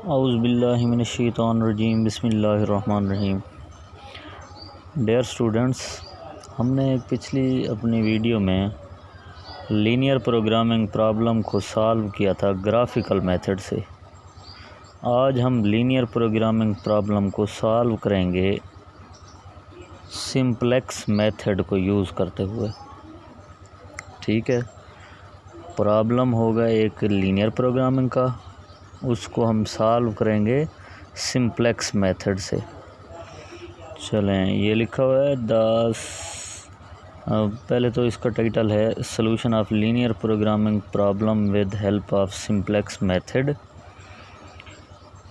औज़ुबिल्लाहिमिनश्शैतानिर्रजीम बिस्मिल्लाहिर्रहमानिर्रहीम। Dear students, हमने पिछली अपनी वीडियो में लीनियर प्रोग्रामिंग प्रॉब्लम को सॉल्व किया था ग्राफिकल मेथड से। आज हम लीनियर प्रोग्रामिंग प्रॉब्लम को सॉल्व करेंगे सिंप्लेक्स मेथड को यूज़ करते हुए। ठीक है, प्रॉब्लम होगा एक लीनियर प्रोग्रामिंग का, उसको हम सॉल्व करेंगे सिंप्लेक्स मेथड से। चलें, ये लिखा हुआ है पहले तो इसका टाइटल है solution of linear programming problem with help of simplex method.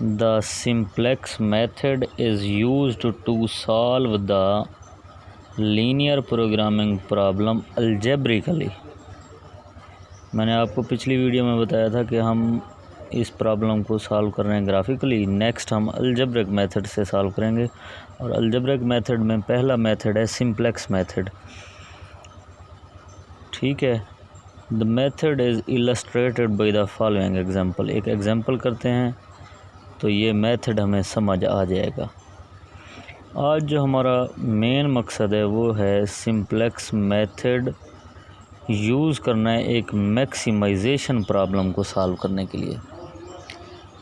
The simplex method is used to solve the linear programming problem algebraically. मैंने आपको पिछली वीडियो में बताया था कि हम इस प्रॉब्लम को सॉल्व कर रहे हैं ग्राफिकली। नेक्स्ट हम अलजेब्रिक मेथड से सॉल्व करेंगे, और अलजेब्रिक मेथड में पहला मेथड है सिंप्लेक्स मेथड। ठीक है, the method is illustrated by the following example. एक एग्जांपल करते हैं तो ये मेथड हमें समझ आ जाएगा। आज जो हमारा मेन मकसद है वो है सिंप्लेक्स मेथड यूज़ करना है एक मैक्सिमाइजेशन प्रॉब्लम को सॉल्व करने के लिए।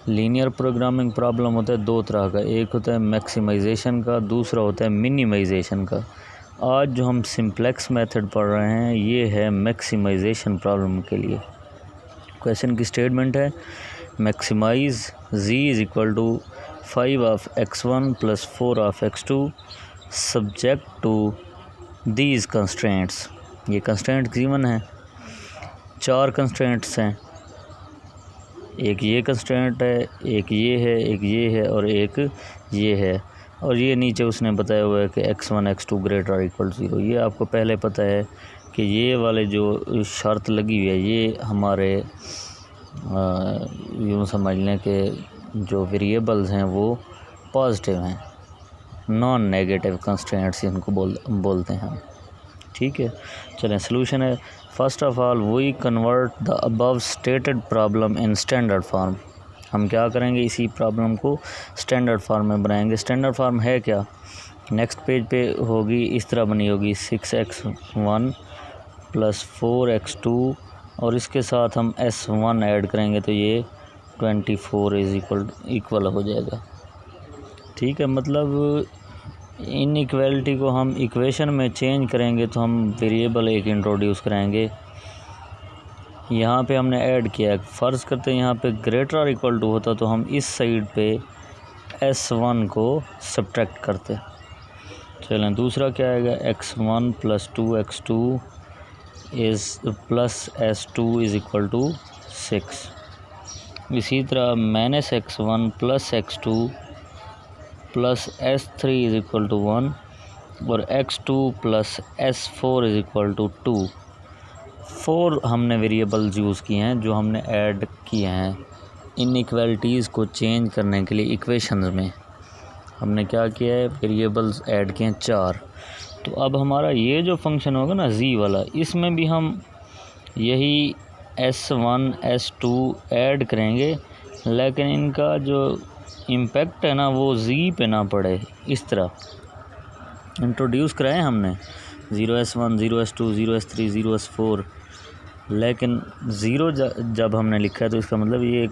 लीनियर प्रोग्रामिंग प्रॉब्लम होता है दो तरह का, एक होता है मैक्सिमाइजेशन का, दूसरा होता है मिनिमाइजेशन का। आज जो हम सिंप्लेक्स मेथड पढ़ रहे हैं ये है मैक्सिमाइजेशन प्रॉब्लम के लिए। क्वेश्चन की स्टेटमेंट है maximize z is equal to 5 of x1 plus 4 of x2 subject to these constraints. ये कंस्ट्रेंट गिवन है, 4 कंस्ट्रेंट्स हैं। एक ये कंस्ट्रेंट है, एक ये है, एक ये है और एक ये है, और ये नीचे उसने बताया हुआ है कि x1 x2 ग्रेटर इक्वल 0। ये आपको पहले पता है कि ये वाले जो शर्त लगी हुई है ये हमारे यूँ समझ लें कि जो वेरिएबल्स हैं वो पॉजिटिव हैं, नॉन नेगेटिव कंस्ट्रेंट्स इनको बोलते हैं हम। ठीक है, चलें सॉल्यूशन है। First of all we convert the above stated problem in standard form. हम क्या करेंगे, इसी प्रॉब्लम को स्टैंडर्ड फॉर्म में बनाएंगे। स्टैंडर्ड फॉर्म है क्या, नेक्स्ट पेज पे होगी, इस तरह बनी होगी 6x1 प्लस 4x2 और इसके साथ हम s1 ऐड करेंगे तो ये 24 इज़ इक्वल हो जाएगा। ठीक है, मतलब इन इक्वलिटी को हम इक्वेशन में चेंज करेंगे तो हम वेरिएबल एक इंट्रोड्यूस कराएंगे। यहाँ पे हमने ऐड किया है, फ़र्ज़ करते हैं यहाँ पे ग्रेटर और इक्वल टू होता तो हम इस साइड पे s1 को सब्ट्रैक्ट करते। चलें, दूसरा क्या आएगा, x1 plus 2x2 is plus s2 is equal to 6। इसी तरह minus x1 plus x2 plus s3 is equal to 1 और x2 plus s4 is equal to 2। 4 हमने वेरिएबल्स यूज़ किए हैं जो हमने ऐड किए हैं इन इक्वलिटीज़ को चेंज करने के लिए। इक्वेशंस में हमने क्या किया है, वेरिएबल्स ऐड किए हैं 4। तो अब हमारा ये जो फंक्शन होगा ना z वाला, इसमें भी हम यही s1 s2 ऐड करेंगे, लेकिन इनका जो इम्पेक्ट है ना वो z पे ना पड़े। इस तरह इंट्रोड्यूस कराए हमने 0s1 0s2 0s3 0s4, लेकिन 0 जब हमने लिखा है तो इसका मतलब ये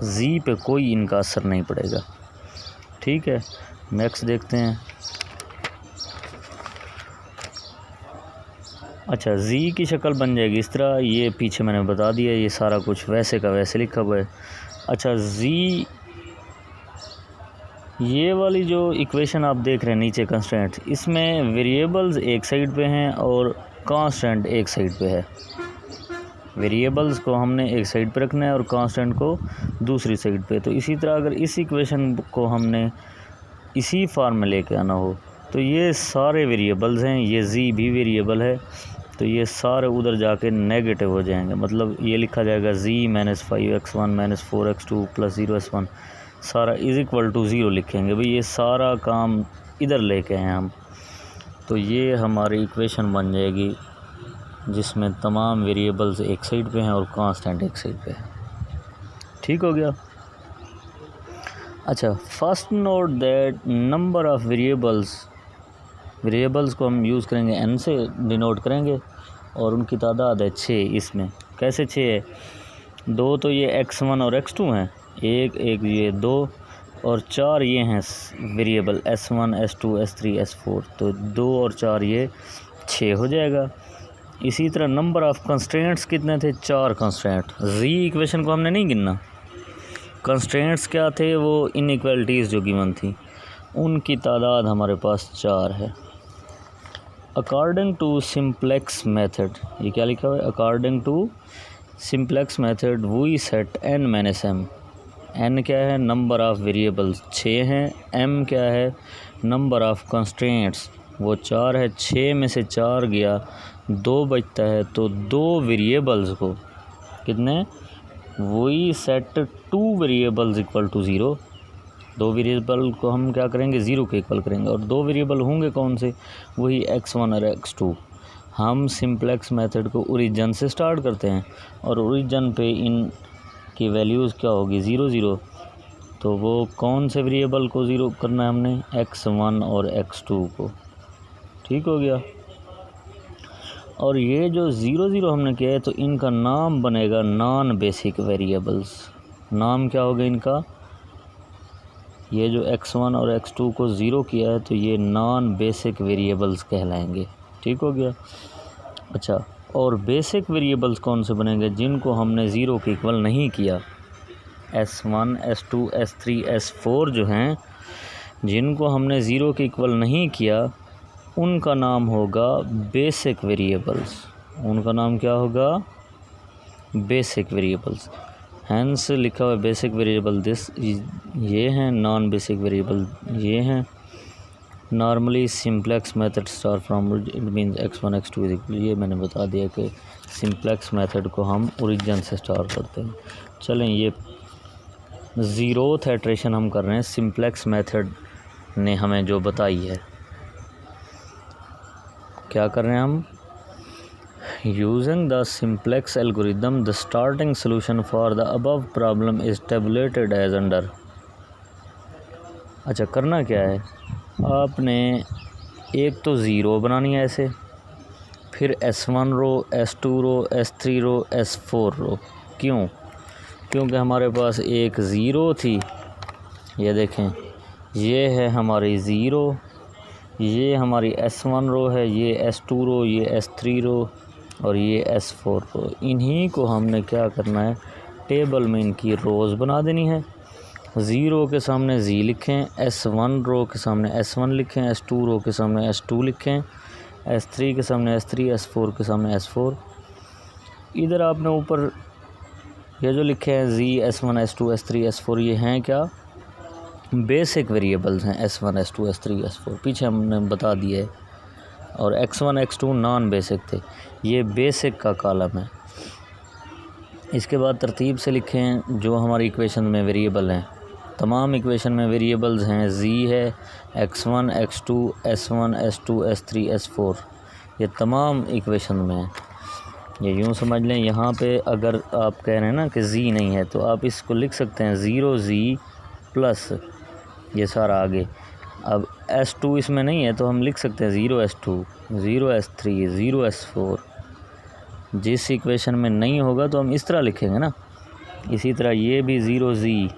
z पे कोई इनका असर नहीं पड़ेगा। ठीक है, नेक्स्ट देखते हैं। अच्छा, z की शक्ल बन जाएगी इस तरह, ये पीछे मैंने बता दिया, ये सारा कुछ वैसे का वैसे लिखा हुआ है। अच्छा, z ये वाली जो इक्वेशन आप देख रहे हैं नीचे कंस्टेंट, इसमें वेरिएबल्स एक साइड पे हैं और कांस्टेंट एक साइड पे है। वेरिएबल्स को हमने एक साइड पे रखना है और कांस्टेंट को दूसरी साइड पे। तो इसी तरह अगर इस इक्वेशन को हमने इसी फॉर्म में लेके आना हो तो ये सारे वेरिएबल्स हैं, ये z भी वेरिएबल है, तो ये सारे उधर जाके नेगेटिव हो जाएंगे। मतलब ये लिखा जाएगा z minus 5x1 minus 4x2 plus 0s1 सारा इज़ इक्वल टू 0 लिखेंगे। भाई ये सारा काम इधर लेके हैं हम, तो ये हमारी इक्वेशन बन जाएगी जिसमें तमाम वेरिएबल्स एक साइड पे हैं और कांस्टेंट एक साइड पे है। ठीक हो गया। अच्छा, first note that number of variables को हम यूज़ करेंगे n से डिनोट करेंगे और उनकी तादाद है 6। इसमें कैसे 6 है? 2 तो ये x1 और x2 हैं, एक ये 2 और 4 ये हैं variable s1 s2 s3 s4, तो 2 और 4 ये 6 हो जाएगा। इसी तरह नंबर ऑफ़ कंस्ट्रेंट्स कितने थे? 4 कंस्ट्रेंट। जी इक्वेशन को हमने नहीं गिनना, कंस्ट्रेंट्स क्या थे? वो इनइक्वालिटीज़ जो गिवन थी उनकी तादाद हमारे पास 4 है। अकॉर्डिंग टू सिंप्लेक्स मेथड, ये क्या लिखा हुआ है? According to simplex method we set n minus m। n क्या है? नंबर ऑफ़ वेरिएबल्स 6 हैं। m क्या है? नंबर ऑफ़ कंस्ट्रेंट्स, वो 4 है। 6 में से 4 गया, 2 बचता है, तो 2 वेरिएबल्स को कितने? We set 2 variables equal to 0। 2 variable को हम क्या करेंगे? 0 के इक्वल करेंगे। और 2 वेरिएबल होंगे कौन से? वही x1 और x2। हम सिंप्लेक्स मेथड को ओरिजिन से स्टार्ट करते हैं और ओरिजिन पे इन की वैल्यूज़ क्या होगी? 0 0। तो वो कौन से वेरिएबल को 0 करना है हमने? x1 और x2 को। ठीक हो गया। और ये जो 0 0 हमने किया है, तो इनका नाम बनेगा नॉन बेसिक वेरिएबल्स। नाम क्या होगा इनका? ये जो x1 और x2 को 0 किया है, तो ये नॉन बेसिक वेरिएबल्स कहलाएंगे। ठीक हो गया। अच्छा, और बेसिक वेरिएबल्स कौन से बनेंगे? जिनको हमने 0 के इक्वल नहीं किया। s1 s2 s3 s4 जो हैं, जिनको हमने 0 के इक्वल नहीं किया, उनका नाम होगा बेसिक वेरिएबल्स। उनका नाम क्या होगा? Basic variables. हैंस लिखा हुआ है बेसिक वेरिएबल दिस, ये हैं। नॉन बेसिक वेरिएबल ये हैं। Normally simplex method start from it means x1 x2 is equal, ये मैंने बता दिया कि सिंप्लेक्स मेथड को हम ओरिजिन से स्टार्ट करते हैं। चलें, ये 0th इटरेशन हम कर रहे हैं, सिंप्लेक्स मेथड ने हमें जो बताई है। क्या कर रहे हैं हम? Using the simplex algorithm the starting solution for the above problem is tabulated as under. अच्छा, करना क्या है? आपने एक तो 0 बनानी है ऐसे, फिर s1 रो, s2 रो, s3 रो, s4 रो। क्यों? क्योंकि हमारे पास एक 0 थी, ये देखें, ये है हमारी 0, ये हमारी s1 रो है, ये s2 रो, ये s3 रो और ये s4 रो। इन्हीं को हमने क्या करना है? टेबल में इनकी रोज़ बना देनी है। 0 के सामने z लिखें, s1 रो के सामने s1 लिखें, s2 रो के सामने s2 लिखें, s3 के सामने s3, s4 के सामने s4। इधर आपने ऊपर ये जो लिखे हैं z, s1 s2 s3 s4, ये हैं क्या? बेसिक वेरिएबल्स हैं। s1 s2 s3 s4 पीछे हमने बता दिए। और x1 x2 नॉन बेसिक थे, ये बेसिक का कॉलम है। इसके बाद तरतीब से लिखें जो हमारी इक्वेशन में वेरिएबल हैं। तमाम इक्वेशन में वेरिएबल्स हैं, z है, x1 x2 s1 s2 s3 s4, ये तमाम इक्वेशन में हैं। ये यूँ समझ लें, यहाँ पे अगर आप कह रहे हैं ना कि z नहीं है, तो आप इसको लिख सकते हैं 0z प्लस ये सारा आगे। अब s2 इसमें नहीं है, तो हम लिख सकते हैं 0s2 0s3 0s4। जिस इक्वेशन में नहीं होगा तो हम इस तरह लिखेंगे ना। इसी तरह ये भी 0z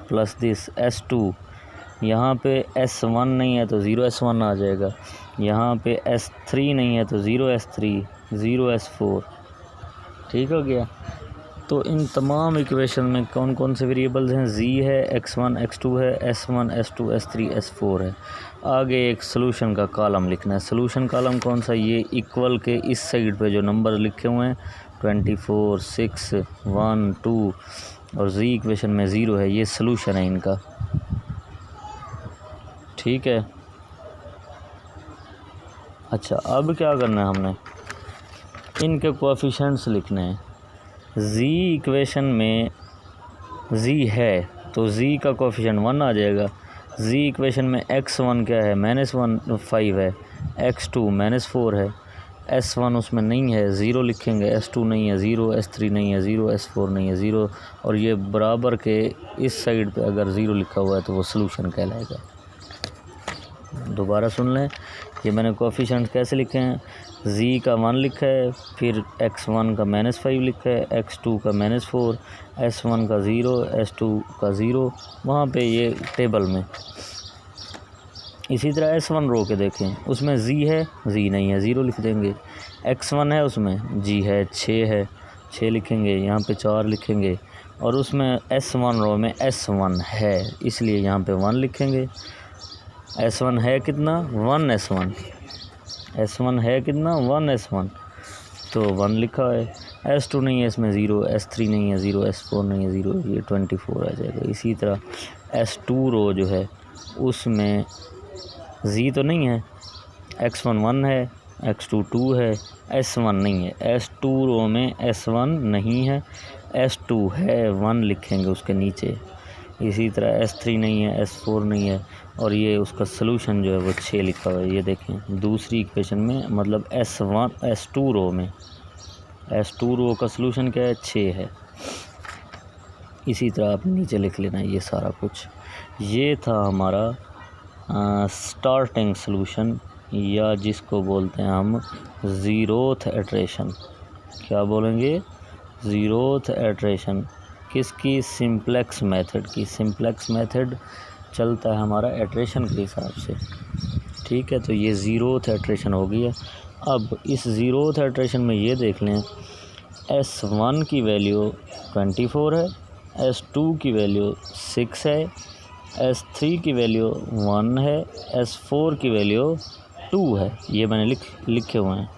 प्लस दिस s2, यहाँ पे s1 नहीं है तो 0s1 आ जाएगा, यहाँ पे s3 नहीं है तो 0s3 0s4। ठीक हो गया। तो इन तमाम इक्वेशन में कौन कौन से वेरिएबल्स हैं? z है, x1 x2 है, s1 s2 s3 s4 है। आगे एक सोल्यूशन का कॉलम लिखना है। सोल्यूशन कॉलम कौन सा? ये इक्वल के इस साइड पे जो नंबर लिखे हुए हैं 24 6 1 2 और z इक्वेशन में 0 है, ये सोल्यूशन है इनका। ठीक है। अच्छा, अब क्या करना है हमने? इनके कोएफिशिएंट्स लिखने हैं। z इक्वेशन में z है तो z का कोएफिशिएंट 1 आ जाएगा। z इक्वेशन में x1 क्या है? -1 5 है, x2 -4 है, S1 उसमें नहीं है 0 लिखेंगे, S2 नहीं है 0, S3 नहीं है 0, S4 नहीं है 0, और ये बराबर के इस साइड पे अगर 0 लिखा हुआ है तो वो सॉल्यूशन कहलाएगा। दोबारा सुन लें, ये मैंने कोएफिशिएंट कैसे लिखे हैं, z का 1 लिखा है, फिर x1 का -5 लिखा है, x2 का -4, s1 का 0, s2 का 0, वहाँ पे ये टेबल में। इसी तरह S1 रो के देखें, उसमें z है, z नहीं है 0 लिख देंगे, x1 है उसमें g है 6 है 6 लिखेंगे, यहाँ पे 4 लिखेंगे, और उसमें S1 रो में S1 है इसलिए यहाँ पे 1 लिखेंगे। S1 है कितना 1 S1, S1 है कितना 1 S1, तो 1 लिखा है। S2 नहीं है इसमें 0, S3 नहीं है 0, S4 नहीं है 0, ये 24 आ जाएगा। इसी तरह S2 रो जो है उसमें z तो नहीं है, x1 1 है, x2 2 है, s1 नहीं है, s2 रो में s1 नहीं है, s2 है 1 लिखेंगे उसके नीचे। इसी तरह s3 नहीं है, s4 नहीं है, और ये उसका सलूशन जो है वो 6 लिखा हुआ है। ये देखें दूसरी इक्वेशन में, मतलब s2 रो में, s2 रो का सलूशन क्या है 6 है। इसी तरह आप नीचे लिख लेना ये सारा कुछ। ये था हमारा स्टार्टिंग सलूशन, या जिसको बोलते हैं हम ज़ीरोथ एट्रेशन। क्या बोलेंगे, ज़ीरोथ एट्रेशन। किसकी, सिंप्लेक्स मेथड की। सिंप्लेक्स मेथड चलता है हमारा एट्रेशन के हिसाब से, ठीक है। तो ये ज़ीरोथ एट्रेशन हो गई है। अब इस ज़ीरोथ एट्रेशन में ये देख लें, S1 की वैल्यू 24 है, S2 की वैल्यू 6 है, S3 की वैल्यू 1 है, S4 की वैल्यू 2 है। ये मैंने लिखे हुए हैं।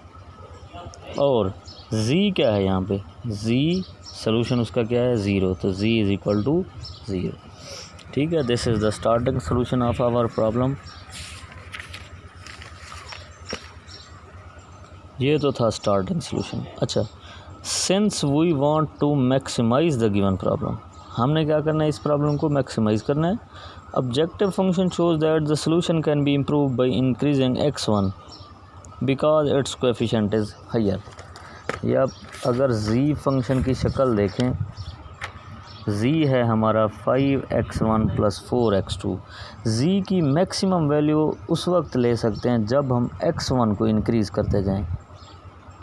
और z क्या है यहाँ पे, z सॉल्यूशन उसका क्या है 0, तो z इज़ इक्वल टू 0, ठीक है। This is the starting solution of our problem. ये तो था स्टार्टिंग सॉल्यूशन। अच्छा, since we want to maximize the given problem, हमने क्या करना है, इस प्रॉब्लम को मैक्सिमाइज करना है। Objective function shows that the solution can be improved by increasing x1 because its coefficient is higher. या अगर z फंक्शन की शक्ल देखें, z है हमारा 5x1 + 4x2। z की मैक्सिमम वैल्यू उस वक्त ले सकते हैं जब हम x1 को इंक्रीज़ करते जाएं,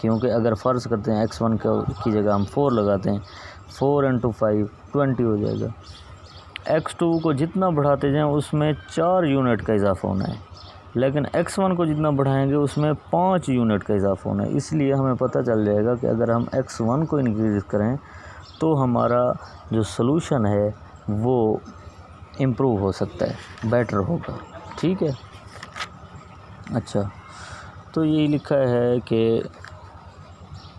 क्योंकि अगर फ़र्ज़ करते हैं x1 की जगह हम 4 लगाते हैं, 4 × 5 20 हो जाएगा। x2 को जितना बढ़ाते जाएं उसमें 4 यूनिट का इजाफा होना है, लेकिन x1 को जितना बढ़ाएंगे उसमें 5 यूनिट का इजाफा होना है। इसलिए हमें पता चल जाएगा कि अगर हम x1 को इंक्रीज़ करें तो हमारा जो सॉल्यूशन है वो इम्प्रूव हो सकता है, बेटर होगा, ठीक है। अच्छा, तो यही लिखा है कि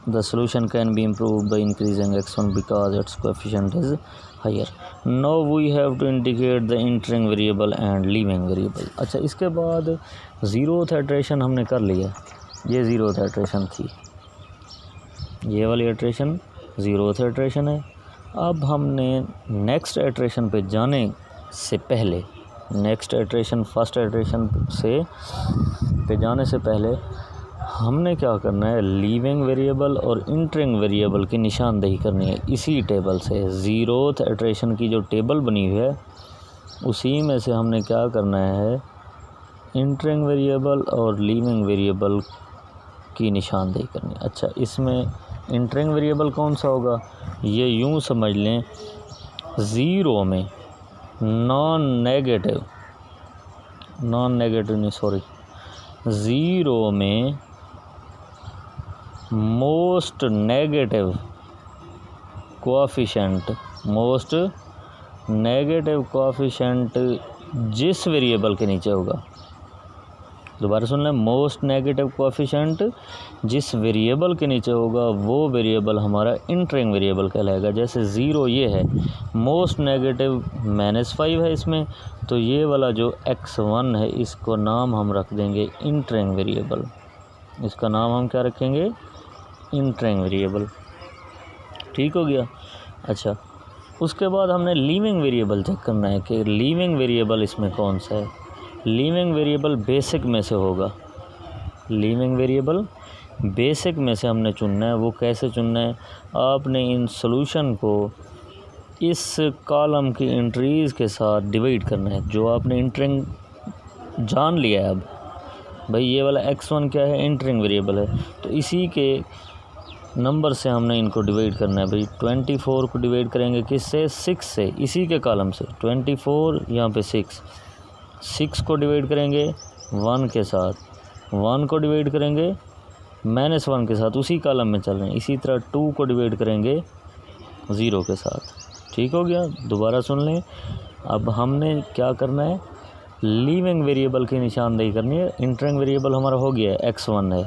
the solution can be improved by increasing x1 because its coefficient is higher. Now we have to indicate the entering variable and leaving variable. अच्छा, इसके बाद ज़ीरोथ इटरेशन हमने कर लिया, ये ज़ीरोथ इटरेशन थी, ये वाली इटरेशन ज़ीरोथ इटरेशन है। अब हमने नेक्स्ट इटरेशन पे जाने से पहले, नेक्स्ट इटरेशन फर्स्ट इटरेशन पे जाने से पहले हमने क्या करना है, लीविंग वेरिएबल और इंटरिंग वेरिएबल की निशानदेही करनी है। इसी टेबल से ज़ीरोथ इटरेशन की जो टेबल बनी हुई है उसी में से हमने क्या करना है, इंटरिंग वेरिएबल और लीविंग वेरिएबल की निशानदेही करनी है। अच्छा, इसमें इंटरिंग वेरिएबल कौन सा होगा, ये यूँ समझ लें, ज़ीरो में ज़ीरो में मोस्ट नेगेटिव कोएफिशिएंट जिस वेरिएबल के नीचे होगा, दोबारा सुन लें, मोस्ट नेगेटिव कोएफिशिएंट जिस वेरिएबल के नीचे होगा वो वेरिएबल हमारा इंटरिंग वेरिएबल कहलाएगा। जैसे ज़ीरो ये है, मोस्ट नेगेटिव -5 है इसमें, तो ये वाला जो x1 है इसको नाम हम रख देंगे इंटरिंग वेरिएबल। इसका नाम हम क्या रखेंगे, इंटरिंग वेरिएबल, ठीक हो गया। अच्छा, उसके बाद हमने लीविंग वेरिएबल चेक करना है कि लीविंग वेरिएबल इसमें कौन सा है। लीविंग वेरिएबल बेसिक में से होगा, लीविंग वेरिएबल बेसिक में से हमने चुनना है। वो कैसे चुनना है, आपने इन सॉल्यूशन को इस कॉलम की एंट्रीज़ के साथ डिवाइड करना है। जो आपने इंटरिंग जान लिया है, अब भाई ये वाला x1 क्या है, इंटरिंग वेरिएबल है, तो इसी के नंबर से हमने इनको डिवाइड करना है। भाई 24 को डिवाइड करेंगे किससे, 6 से, इसी के कॉलम से। 24 यहाँ पे 6 को डिवाइड करेंगे 1 के साथ, 1 को डिवाइड करेंगे -1 के साथ, उसी कॉलम में चल रहे हैं। इसी तरह 2 को डिवाइड करेंगे 0 के साथ। ठीक हो गया, दोबारा सुन लें। अब हमने क्या करना है, लीविंग वेरिएबल की निशानदेही करनी है। इंटरिंग वेरिएबल हमारा हो गया है, x1 है।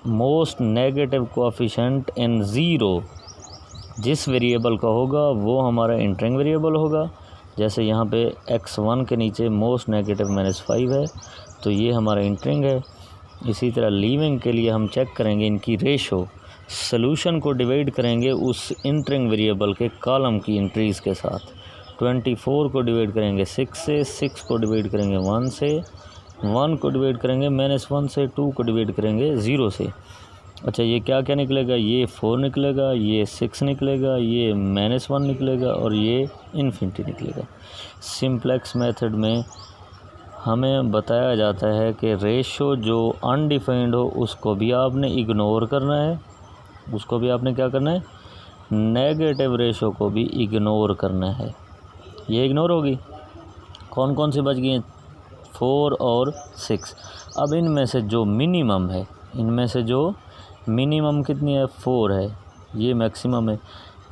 मोस्ट नेगेटिव कोएफिशिएंट इन 0 जिस वेरिएबल का होगा वो हमारा इंटरिंग वेरिएबल होगा। जैसे यहाँ पे x1 के नीचे मोस्ट नेगेटिव -5 है, तो ये हमारा इंटरिंग है। इसी तरह लीविंग के लिए हम चेक करेंगे इनकी रेशो, सॉल्यूशन को डिवाइड करेंगे उस इंटरिंग वेरिएबल के कॉलम की एंट्रीज़ के साथ। 24 को डिवाइड करेंगे 6 से, 6 को डिवाइड करेंगे 1 से, 1 को डिवाइड करेंगे -1 से, 2 को डिवाइड करेंगे 0 से। अच्छा, ये क्या क्या निकलेगा, ये 4 निकलेगा, ये 6 निकलेगा, ये -1 निकलेगा और ये इन्फिनिटी निकलेगा। सिंप्लेक्स मेथड में हमें बताया जाता है कि रेशो जो अनडिफाइंड हो उसको भी आपने इग्नोर करना है, उसको भी आपने क्या करना है, नेगेटिव रेशो को भी इग्नोर करना है। ये इग्नोर होगी। कौन कौन सी बच गई हैं, 4 और 6। अब इनमें से जो मिनिमम है, इनमें से जो मिनिमम कितनी है, 4 है, ये मैक्सिमम है।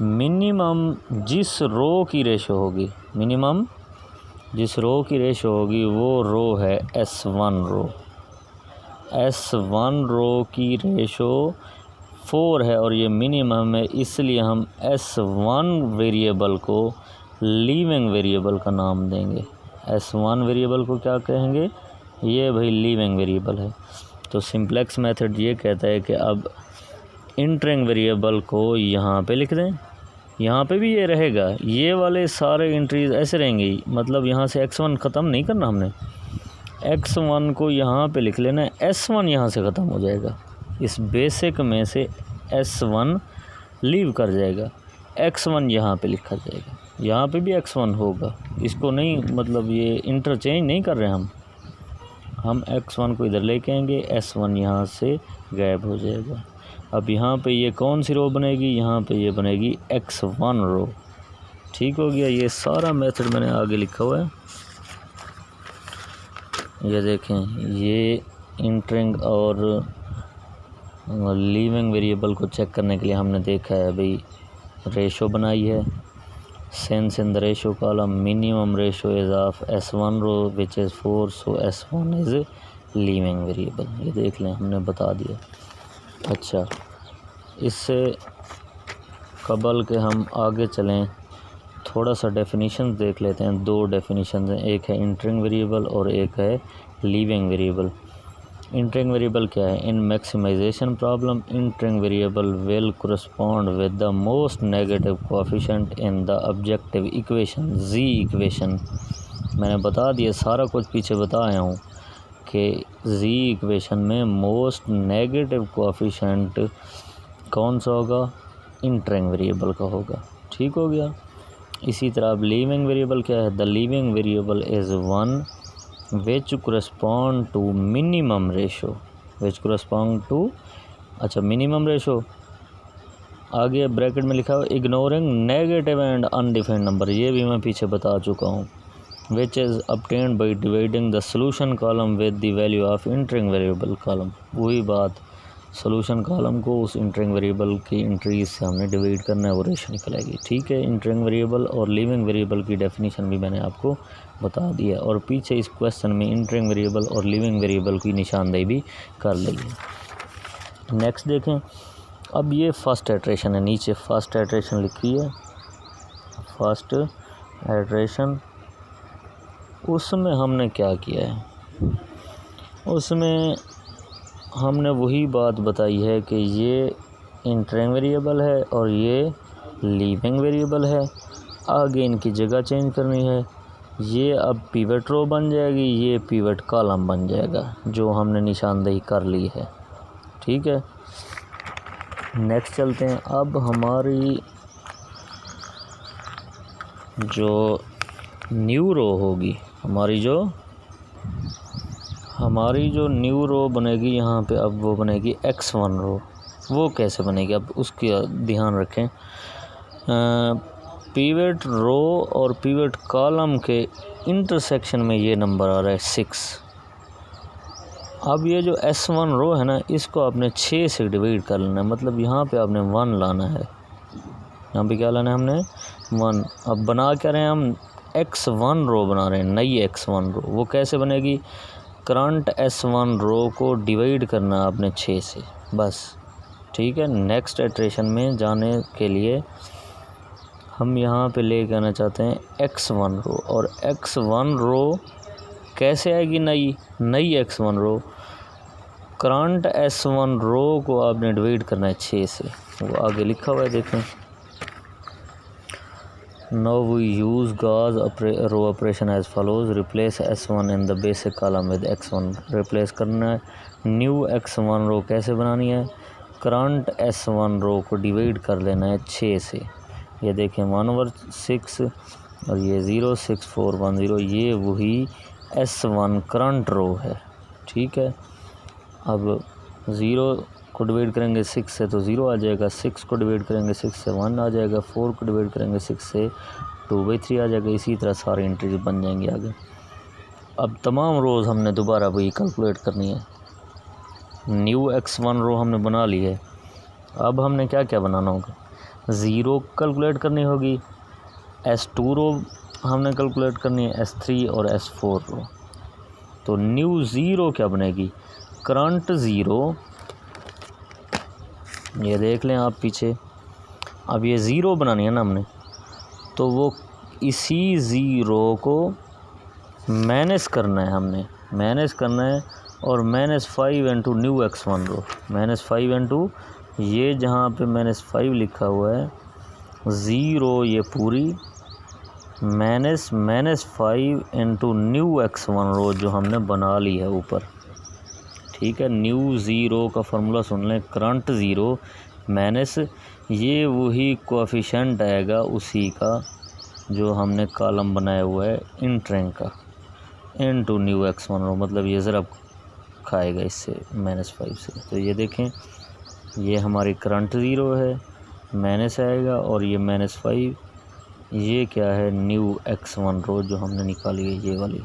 मिनिमम जिस रो की रेशो होगी, मिनिमम जिस रो की रेशो होगी वो रो है S1 रो। S1 रो की रेशो 4 है और ये मिनिमम है, इसलिए हम S1 वेरिएबल को लीविंग वेरिएबल का नाम देंगे। S1 वेरिएबल को क्या कहेंगे, ये भाई लीविंग वेरिएबल है। तो सिंप्लेक्स मेथड ये कहता है कि अब इंटरिंग वेरिएबल को यहाँ पे लिख दें, यहाँ पे भी ये रहेगा, ये वाले सारे एंट्रीज ऐसे रहेंगी। मतलब यहाँ से x1 ख़त्म नहीं करना हमने, x1 को यहाँ पे लिख लेना है, S1 यहाँ से ख़त्म हो जाएगा। इस बेसिक में से S1 लीव कर जाएगा, x1 यहाँ पे लिखा जाएगा। यहाँ पे भी x1 होगा, इसको नहीं, मतलब ये इंटरचेंज नहीं कर रहे हम x1 को इधर लेके आएंगे, S1 यहाँ से गायब हो जाएगा। अब यहाँ पे ये कौन सी रो बनेगी, यहाँ पे ये बनेगी x1 रो। ठीक हो गया, ये सारा मेथड मैंने आगे लिखा हुआ है, ये देखें। ये इंटरिंग और लीविंग वेरिएबल को चेक करने के लिए हमने देखा है, भाई रेशो बनाई है, since in the ratio column, minimum ratio is of S1 row which is 4, so S1 is leaving variable. ये देख लें, हमने बता दिया। अच्छा, इससे कबल के हम आगे चलें, थोड़ा सा डेफिनेशन देख लेते हैं। 2 डेफिनेशन हैं, एक है इंटरिंग वेरिएबल और एक है लीविंग वेरिएबल। इंटरिंग वेरिएबल क्या है, in maximisation problem entering variable will correspond with the most negative coefficient in the objective equation, Z equation. मैंने बता दिया, सारा कुछ पीछे बता आया हूँ कि जी इक्वेशन में मोस्ट नेगेटिव कोएफिशिएंट कौन सा होगा, इंटरिंग वेरिएबल का होगा। ठीक हो गया। इसी तरह अब लीविंग वेरिएबल क्या है, the leaving variable is 1 which correspond to minimum ratio, which correspond to, अच्छा मिनिमम रेशो, आगे ब्रैकेट में लिखा हुआ ignoring negative and undefined number, ये भी मैं पीछे बता चुका हूँ। Which is obtained by dividing the solution column with the value of entering variable column। वही बात, सोल्यूशन कॉलम को उस इंटरिंग वेरिएबल की एंट्रीज से हमने डिवाइड करना है, वो रेशो निकलेगी। ठीक है, इंटरिंग वेरिएबल और लीविंग वेरिएबल की डेफिनेशन भी मैंने आपको बता दिया, और पीछे इस क्वेश्चन में इंटरिंग वेरिएबल और लीविंग वेरिएबल की निशानदेही भी कर ली है। नेक्स्ट देखें, अब ये फर्स्ट इटरेशन है, नीचे फर्स्ट इटरेशन लिखी है, फर्स्ट इटरेशन। उसमें हमने क्या किया है, उसमें हमने वही बात बताई है कि ये इंटरिंग वेरिएबल है और ये लीविंग वेरिएबल है। आगे इनकी जगह चेंज करनी है, ये अब पिवट रो बन जाएगी, ये पिवट कॉलम बन जाएगा, जो हमने निशानदेही कर ली है। ठीक है, नेक्स्ट चलते हैं। अब हमारी जो न्यू रो होगी, हमारी जो न्यू रो बनेगी यहाँ पे, अब वो बनेगी x1 रो। वो कैसे बनेगी, अब उसकी ध्यान रखें। पिवट रो और पिवट कॉलम के इंटरसेक्शन में ये नंबर आ रहा है 6। अब ये जो S1 रो है ना, इसको आपने 6 से डिवाइड कर लेना है, मतलब यहाँ पे आपने 1 लाना है। यहाँ पे क्या लाना है हमने, 1। अब बना क्या रहे हैं हम, x1 रो बना रहे हैं, नई x1 रो। वो कैसे बनेगी, करंट S1 रो को डिवाइड करना आपने 6 से, बस। ठीक है। नेक्स्ट इटरेशन में जाने के लिए हम यहाँ पे ले के आना चाहते हैं x1 रो, और x1 रो कैसे आएगी, नई x1 रो। करंट S1 रो को आपने डिवाइड करना है 6 से, वो आगे लिखा हुआ है, देखें। Now we use Gauss row operation as follows, replace S1 in the basic column with x1। Replace करना है न्यू x1 रो। कैसे बनानी है, करंट S1 रो को डिवाइड कर लेना है 6 से। ये देखें 1/6 और ये 06410, ये वही S1 करंट रो है। ठीक है। अब 0 को डिवाइड करेंगे 6 से तो 0 आ जाएगा, 6 को डिवाइड करेंगे 6 से 1 आ जाएगा, 4 को डिवाइड करेंगे 6 से 2/3 आ जाएगा। इसी तरह सारी एंट्रीज बन जाएंगी आगे। अब तमाम रोज़ हमने दोबारा वही कैलकुलेट करनी है। न्यू x1 रो हमने बना ली है। अब हमने क्या क्या बनाना होगा, 0 कैलकुलेट करनी होगी, S2 रो हमने कैलकुलेट करनी है, S3 और S4 रो। तो न्यू 0 क्या बनेगी, करंट 0, ये देख लें आप पीछे। अब ये 0 बनानी है ना हमने, तो वो इसी 0 को माइनस करना है, हमने माइनस करना है। और -5 इंटू न्यू x1 रो, -5 इंटू ये जहाँ पे -5 लिखा हुआ है, 0 ये पूरी -5 इंटू न्यू x1 रो जो हमने बना ली है ऊपर। ठीक है। न्यू 0 का फार्मूला सुन लें, करंट 0 माइनस ये वही कोएफिशिएंट आएगा उसी का जो हमने कॉलम बनाया हुआ है इंट रैंक का, इंटू न्यू x1 रो, मतलब ये ज़रा खाएगा इससे -5 से। तो ये देखें, ये हमारी करंट 0 है, माइनस आएगा, और ये -5, ये क्या है, न्यू x1 रो जो हमने निकाली है, ये वाली।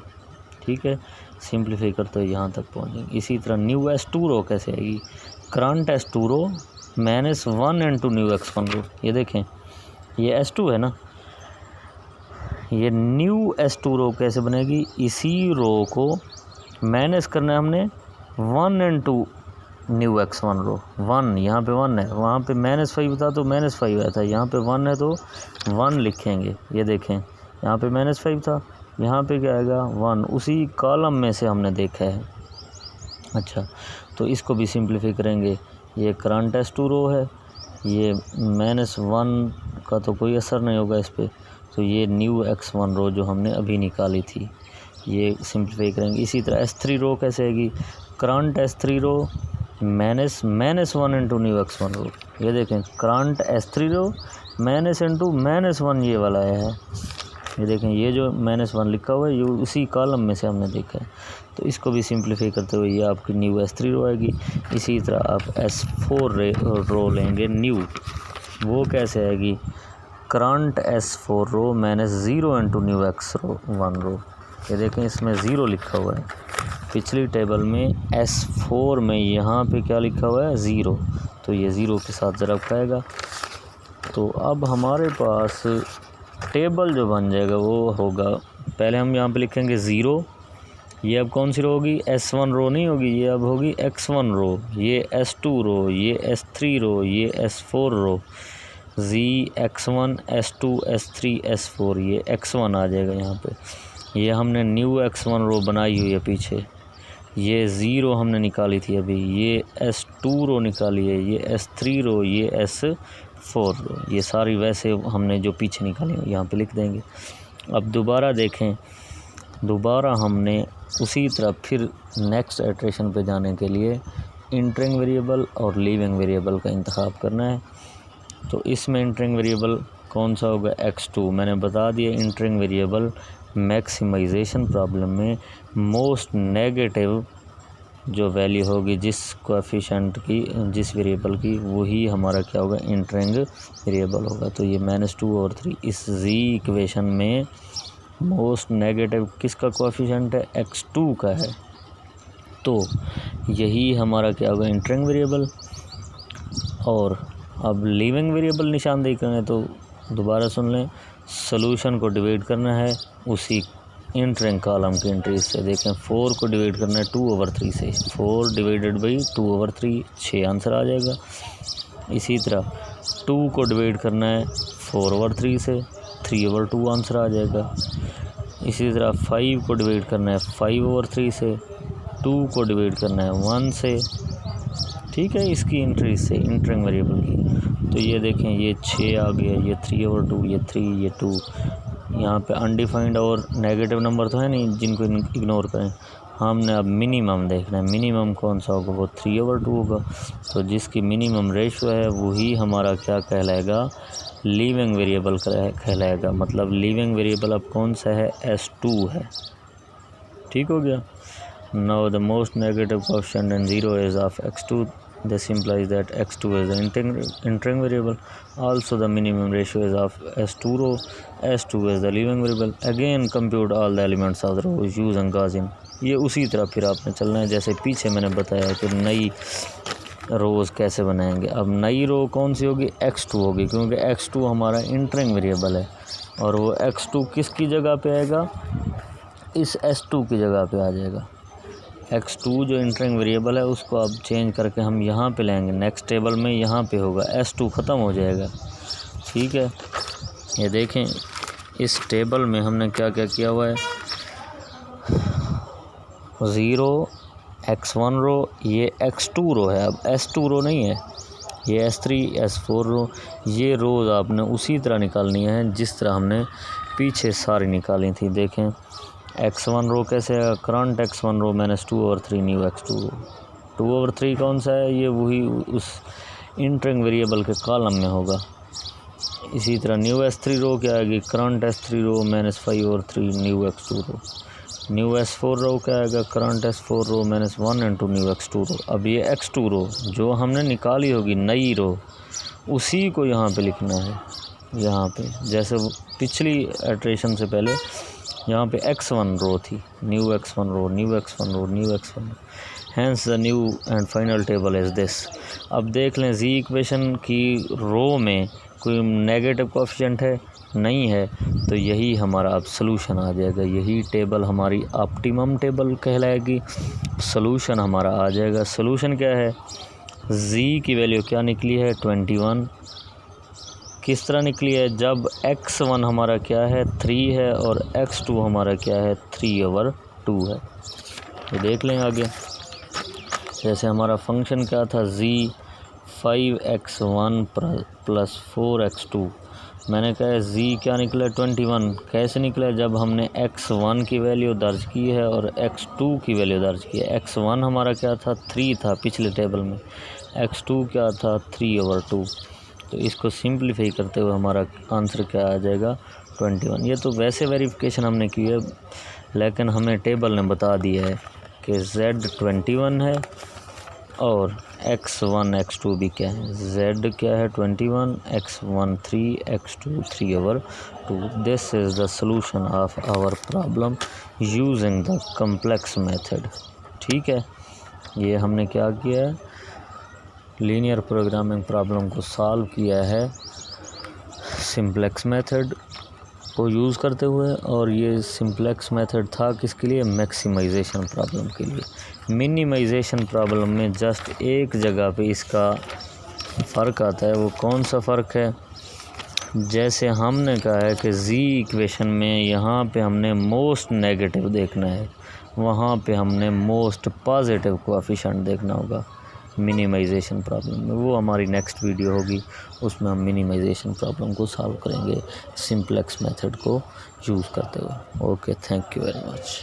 ठीक है। सिंप्लीफाई करते हुए यहाँ तक पहुँचेंगे। इसी तरह न्यू S2 रो कैसे आएगी, करंट S2 रो -1 इंटू न्यू x1 रो। ये देखें, ये S2 है ना, ये न्यू S2 रो कैसे बनेगी, इसी रो को माइनस करना है हमने 1 इंटू न्यू x1 रो। 1 यहाँ पे 1 है, वहाँ पे -5 था तो -5 आया था, यहाँ पे 1 है तो 1 लिखेंगे। ये देखें, यहाँ पे -5 था, यहाँ पे क्या आएगा, 1, उसी कॉलम में से हमने देखा है। अच्छा, तो इसको भी सिंप्लीफाई करेंगे। ये करंट S2 रो है, ये -1 का तो कोई असर नहीं होगा इस पर, तो ये न्यू x1 रो जो हमने अभी निकाली थी, ये सिंप्लीफाई करेंगे। इसी तरह S3 रो कैसे आएगी, करंट S3 रो -1 इंटू न्यू x1 रो। ये देखें, current S3 rho minus into -1 ये वाला आया है। ये देखें, ये जो -1 लिखा हुआ है ये उसी कॉलम में से हमने देखा है। तो इसको भी सिंप्लीफाई करते हुए ये आपकी न्यू S3 रो आएगी। इसी तरह आप S4 रो लेंगे न्यू, वो कैसे आएगी, करंट S4 रो -0 इंटू न्यू x1 रो। ये देखें, इसमें 0 लिखा हुआ है, पिछली टेबल में S4 में यहाँ पे क्या लिखा हुआ है, 0, तो ये 0 के साथ ज़रा खाएगा। तो अब हमारे पास टेबल जो बन जाएगा वो होगा, पहले हम यहाँ पे लिखेंगे 0, ये अब कौन सी रो होगी, S1 रो नहीं होगी, ये अब होगी x1 रो, ये S2 रो, ये S3 रो, ये S4 रो, x1 S2 S3 S4, ये x1 आ जाएगा यहाँ पे। ये हमने न्यू x1 रो बनाई हुई है पीछे, ये 0 हमने निकाली थी अभी, ये S2 रो निकाली है, ये S3 रो, ये S4 रो, ये सारी वैसे हमने जो पीछे निकाली है यहाँ पे लिख देंगे। अब दोबारा देखें, दोबारा हमने उसी तरह फिर नेक्स्ट इटरेशन पे जाने के लिए इंटरिंग वेरिएबल और लीविंग वेरिएबल का इंतखाब करना है। तो इसमें इंटरिंग वेरिएबल कौन सा होगा, x2। मैंने बता दिया इंटरिंग वेरिएबल मैक्सिमाइजेशन प्रॉब्लम में मोस्ट नेगेटिव जो वैल्यू होगी जिस कोएफिशिएंट की, जिस वेरिएबल की, वही हमारा क्या होगा, इंटरिंग वेरिएबल होगा। तो ये -2/3 इस जी इक्वेशन में मोस्ट नेगेटिव किसका कोएफिशिएंट है, x2 का है। तो यही हमारा क्या होगा, इंटरिंग वेरिएबल। और अब लीविंग वेरिएबल निशानदेही करें तो दोबारा सुन लें, सॉल्यूशन को डिवाइड करना है उसी इंटरिंग कॉलम की एंट्री से। देखें 4 को डिवाइड करना है 2/3 से, 4 डिवाइडेड बाई 2/3 6 आंसर आ जाएगा। इसी तरह 2 को डिवाइड करना है 4/3 से, 3/2 आंसर आ जाएगा। इसी तरह 5 को डिवाइड करना है 5/3 से, 2 को डिवाइड करना है 1 से, ठीक है, इसकी एंट्री से इंटरिंग वेरिएबल की। तो ये देखें ये 6 आ गया, ये 3/2, ये 3, ये 2। यहाँ पे अनडिफाइंड और नेगेटिव नंबर तो है नहीं जिनको इग्नोर करें। हमने अब मिनिमम देखना है, मिनिमम कौन सा होगा, वो 3/2 होगा। तो जिसकी मिनिमम रेशियो है वही हमारा क्या कहलाएगा, लीविंग वेरिएबल कहलाएगा। मतलब लीविंग वेरिएबल अब कौन सा है, S2 है। ठीक हो गया। Now the most negative coefficient in 0 is of x2. This implies that x2 is the entering variable. Also the minimum ratio is of S2 row. S2 is the leaving variable. Again compute all the elements of the row using Gaussian. ये उसी तरह फिर आपने चलना है जैसे पीछे मैंने बताया कि नई रोज़ कैसे बनाएंगे। अब नई रो कौन सी होगी, x2 होगी, क्योंकि x2 हमारा इंटरिंग वेरिएबल है और वो x2 किसकी जगह पे आएगा, इस S2 की जगह पे आ जाएगा। x2 जो इंटरिंग वेरिएबल है उसको अब चेंज करके हम यहाँ पे लेंगे, नेक्स्ट टेबल में यहाँ पे होगा, S2 ख़त्म हो जाएगा। ठीक है, ये देखें इस टेबल में हमने क्या क्या किया हुआ है, 0 x1 रो, ये x2 रो है, अब S2 रो नहीं है, ये S3 S4 रो। ये रोज़ आपने उसी तरह निकालनी है जिस तरह हमने पीछे सारी निकाली थी। देखें x1 रो कैसे है, करंट x1 रो -2/3 न्यू x2 रो। 2/3 कौन सा है, ये वही उस इंटरिंग वेरिएबल के कॉलम में होगा। इसी तरह न्यू S3 रो क्या आएगी, करंट S3 रो -5/3 न्यू x2 रो। न्यू S4 रो क्या आएगा, करंट S4 रो -1 न्यू x2 रो। अब ये x2 रो जो हमने निकाली होगी नई रो, उसी को यहाँ पे लिखना है। यहाँ पे जैसे पिछली इटरेशन से पहले यहाँ पे x1 रो थी, new x1 row, new x1 row, new x1 row. Hence the new and final table is this. अब देख लें जी इक्वेशन की रो में कोई नेगेटिव कोएफिशिएंट है, नहीं है, तो यही हमारा अब सॉल्यूशन आ जाएगा। यही टेबल हमारी ऑप्टिमम टेबल कहलाएगी, सॉल्यूशन हमारा आ जाएगा। सॉल्यूशन क्या है, जी की वैल्यू क्या निकली है, 21। किस तरह निकली है, जब x1 हमारा क्या है, 3 है, और x2 हमारा क्या है, 3/2 है। तो देख लें आगे, जैसे हमारा फंक्शन क्या था, z 5x1 + 4x2। मैंने कहा है z क्या निकला, 21। कैसे निकला, जब हमने x1 की वैल्यू दर्ज की है और x2 की वैल्यू दर्ज की है। x1 हमारा क्या था, 3 था पिछले टेबल में, x2 क्या था, 3/2। तो इसको सिंप्लीफाई करते हुए हमारा आंसर क्या आ जाएगा, 21। ये तो वैसे वेरिफिकेशन हमने की है, लेकिन हमें टेबल ने बता दिया है कि z 21 है और x1 x2 भी क्या है, z क्या है 21, x1 3, x2 3/2। This is the solution of our problem using the complex method. ठीक है, ये हमने क्या किया है, लीनियर प्रोग्रामिंग प्रॉब्लम को सॉल्व किया है सिंप्लेक्स मेथड को यूज़ करते हुए। और ये सिंप्लेक्स मेथड था किसके लिए, मैक्सिमाइजेशन प्रॉब्लम के लिए। मिनिमाइजेशन प्रॉब्लम में जस्ट एक जगह पे इसका फ़र्क आता है। वो कौन सा फ़र्क है, जैसे हमने कहा है कि जी इक्वेशन में यहाँ पे हमने मोस्ट नेगेटिव देखना है, वहाँ पे हमने मोस्ट पॉजिटिव कोएफिशिएंट देखना होगा मिनिमाइजेशन प्रॉब्लम में। वो हमारी नेक्स्ट वीडियो होगी, उसमें हम मिनिमाइजेशन प्रॉब्लम को सॉल्व करेंगे सिंप्लेक्स मेथड को यूज़ करते हुए। Okay, thank you very much.